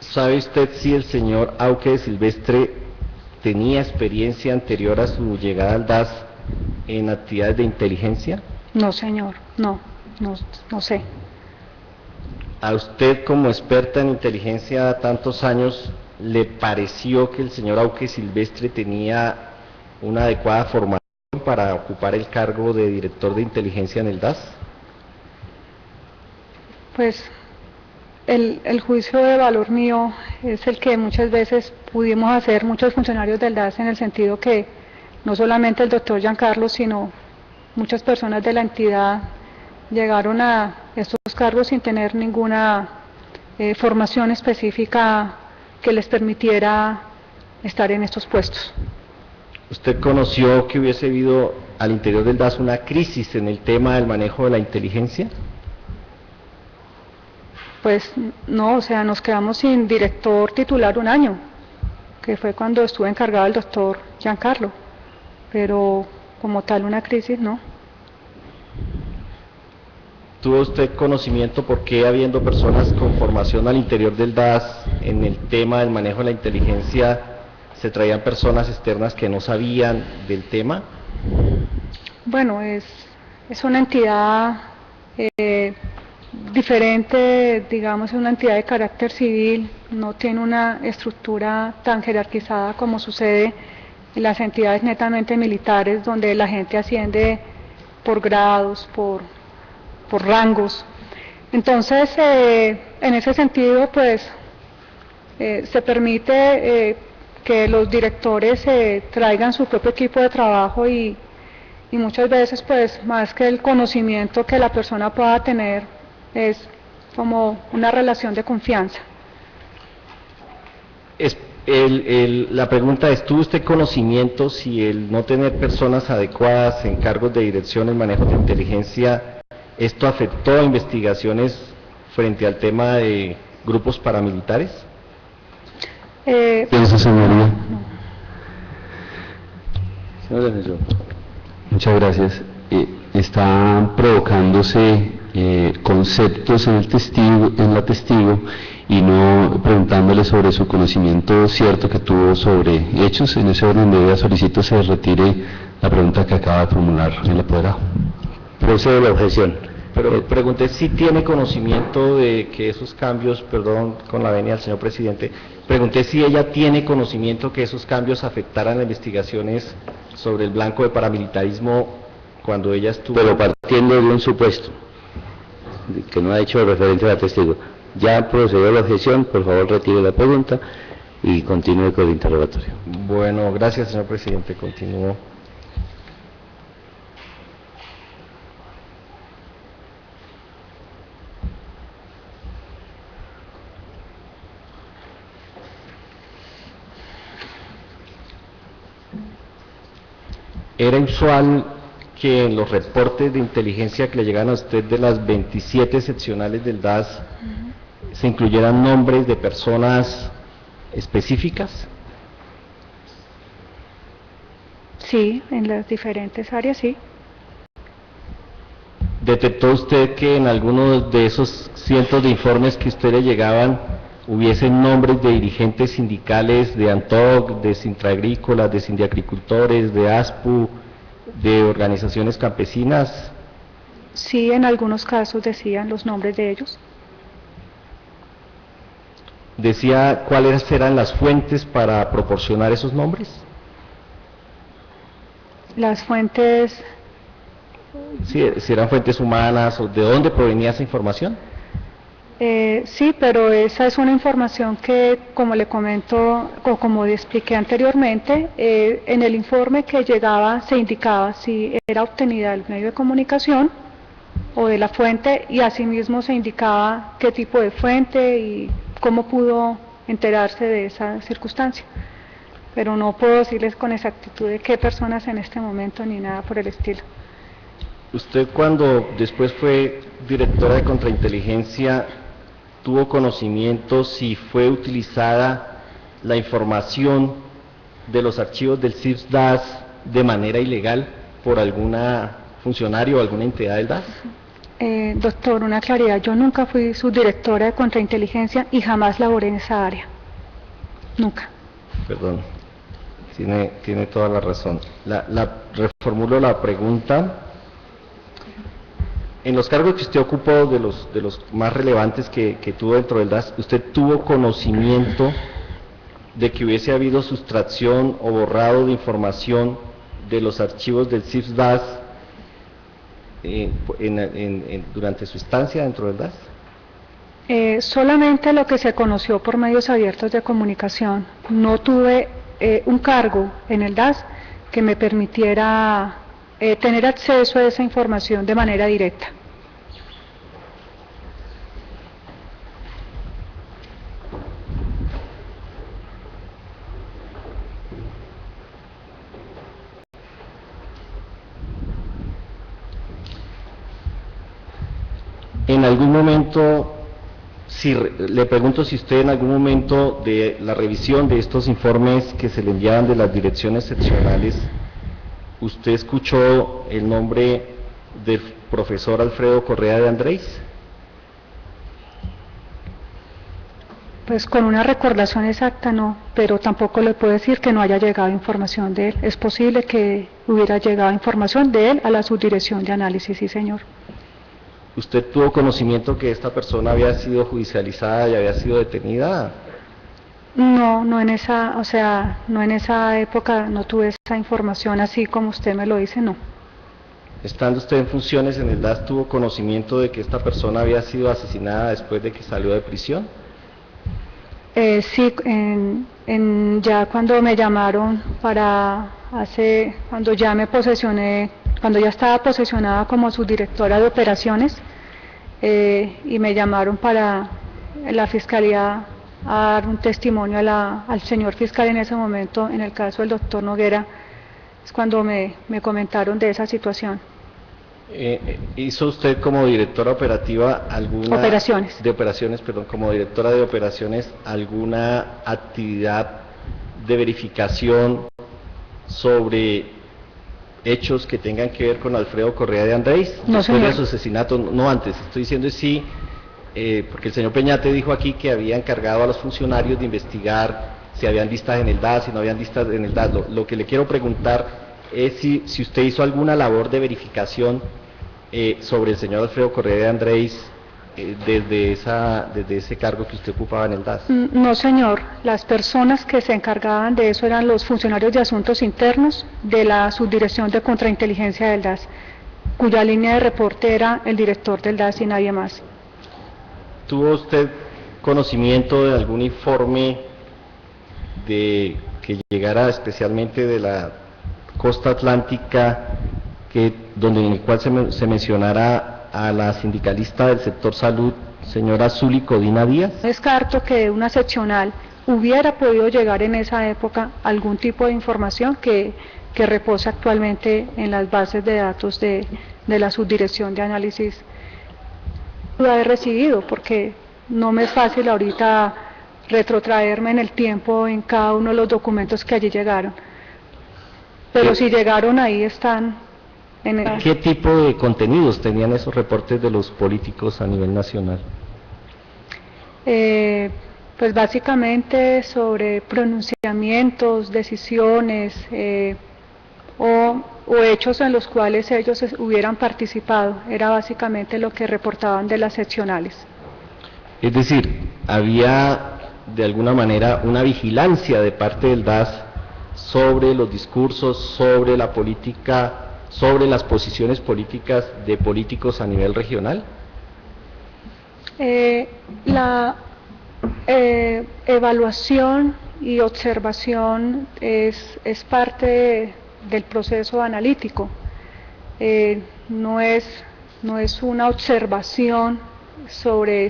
¿Sabe usted si el señor Auque de Silvestre tenía experiencia anterior a su llegada al DAS en actividades de inteligencia? No, señor, no sé. ¿A usted, como experta en inteligencia tantos años, le pareció que el señor Auque Silvestre tenía una adecuada formación para ocupar el cargo de director de inteligencia en el DAS? Pues el juicio de valor mío es el que muchas veces pudimos hacer muchos funcionarios del DAS, en el sentido que no solamente el doctor Giancarlo, sino muchas personas de la entidad llegaron a estos cargos sin tener ninguna formación específica que les permitiera estar en estos puestos. ¿Usted conoció que hubiese habido al interior del DAS una crisis en el tema del manejo de la inteligencia? Pues no, o sea, nos quedamos sin director titular un año, que fue cuando estuvo encargado el doctor Giancarlo, pero como tal una crisis no. ¿Tuvo usted conocimiento por qué, habiendo personas con formación al interior del DAS en el tema del manejo de la inteligencia, se traían personas externas que no sabían del tema? Bueno, es una entidad diferente, digamos, es una entidad de carácter civil, no tiene una estructura tan jerarquizada como sucede en las entidades netamente militares, donde la gente asciende por grados, por rangos. Entonces, en ese sentido, pues, se permite que los directores traigan su propio equipo de trabajo y muchas veces, pues, más que el conocimiento que la persona pueda tener, es como una relación de confianza. La pregunta es, ¿tuvo usted conocimiento si el no tener personas adecuadas en cargos de dirección en manejo de inteligencia, esto afectó a investigaciones frente al tema de grupos paramilitares? Eso, señoría. No. Muchas gracias. Están provocándose conceptos en la testigo y no preguntándole sobre su conocimiento cierto que tuvo sobre hechos. En ese orden de idea solicito se retire la pregunta que acaba de formular el apoderado. Procedo la objeción. Pero pregunté si tiene conocimiento de que esos cambios, perdón, con la venia del señor presidente, pregunté si ella tiene conocimiento que esos cambios afectaran las investigaciones sobre el blanco de paramilitarismo cuando ella estuvo... Pero partiendo de un supuesto, que no ha hecho referencia a la testigo. Ya procedió la objeción, por favor retire la pregunta y continúe con el interrogatorio. Bueno, gracias señor presidente, continúo. ¿Era usual que en los reportes de inteligencia que le llegan a usted de las 27 seccionales del DAS se incluyeran nombres de personas específicas? Sí, en las diferentes áreas sí. ¿Detectó usted que en algunos de esos cientos de informes que a usted le llegaban hubiesen nombres de dirigentes sindicales de ANTOC, de Sintragrícolas, de Sindiagricultores, de ASPU, de organizaciones campesinas? Sí, en algunos casos decían los nombres de ellos. ¿Decía cuáles eran las fuentes para proporcionar esos nombres? Las fuentes... Sí, si eran fuentes humanas, o ¿de dónde provenía esa información? Sí, pero esa es una información que, como le comento, o como le expliqué anteriormente, en el informe que llegaba se indicaba si era obtenida del medio de comunicación o de la fuente, y asimismo se indicaba qué tipo de fuente y cómo pudo enterarse de esa circunstancia. Pero no puedo decirles con exactitud de qué personas en este momento ni nada por el estilo. Usted, cuando después fue directora de contrainteligencia, ¿tuvo conocimiento si fue utilizada la información de los archivos del CIPS-DAS de manera ilegal por alguna funcionario o alguna entidad del DAS? Doctor, una claridad, yo nunca fui subdirectora de contrainteligencia y jamás laboré en esa área. Nunca. Perdón, tiene toda la razón. Reformulo la pregunta. En los cargos que usted ocupó, de los más relevantes que tuvo dentro del DAS, ¿usted tuvo conocimiento de que hubiese habido sustracción o borrado de información de los archivos del CIFS-DAS durante su estancia dentro del DAS? Solamente lo que se conoció por medios abiertos de comunicación. No tuve un cargo en el DAS que me permitiera tener acceso a esa información de manera directa. En algún momento, le pregunto si usted en algún momento de la revisión de estos informes que se le enviaban de las direcciones seccionales, ¿usted escuchó el nombre del profesor Alfredo Correa de Andrés? Pues con una recordación exacta no, pero tampoco le puedo decir que no haya llegado información de él. Es posible que hubiera llegado información de él a la subdirección de análisis, sí señor. ¿Usted tuvo conocimiento que esta persona había sido judicializada y había sido detenida? No, no en esa, o sea, no en esa época no tuve esa información así como usted me lo dice, no. Estando usted en funciones en el DAS, ¿tuvo conocimiento de que esta persona había sido asesinada después de que salió de prisión? Sí, ya cuando me llamaron cuando ya me posesioné, cuando ya estaba posesionada como subdirectora de operaciones, y me llamaron para la fiscalía a dar un testimonio al señor fiscal en ese momento, en el caso del doctor Noguera, es cuando me comentaron de esa situación. ¿Hizo usted como directora operativa como directora de operaciones, alguna actividad de verificación sobre hechos que tengan que ver con Alfredo Correa de Andrés? No, después señor. de su asesinato, no antes, estoy diciendo sí, porque el señor Peñate dijo aquí que había encargado a los funcionarios de investigar si habían listas en el DAS, si no habían listas en el DAS. Lo que le quiero preguntar es si usted hizo alguna labor de verificación sobre el señor Alfredo Correa de Andrés desde ese cargo que usted ocupaba en el DAS. No, señor. Las personas que se encargaban de eso eran los funcionarios de asuntos internos de la subdirección de contrainteligencia del DAS, cuya línea de reporte era el director del DAS y nadie más. ¿Tuvo usted conocimiento de algún informe que llegara especialmente de la costa atlántica, en el cual se mencionara a la sindicalista del sector salud, señora Zuli Codina Díaz? Descarto que una seccional hubiera podido llegar en esa época algún tipo de información que reposa actualmente en las bases de datos de la subdirección de análisis. Pude haber recibido, porque no me es fácil ahorita retrotraerme en el tiempo en cada uno de los documentos que allí llegaron, pero si llegaron, ahí están. ¿Qué tipo de contenidos tenían esos reportes de los políticos a nivel nacional? Pues básicamente sobre pronunciamientos, decisiones o hechos en los cuales ellos hubieran participado. Era básicamente lo que reportaban de las seccionales. Es decir, había de alguna manera una vigilancia de parte del DAS sobre los discursos, sobre la política, sobre las posiciones políticas de políticos a nivel regional. La evaluación y observación es parte del proceso analítico. No es una observación sobre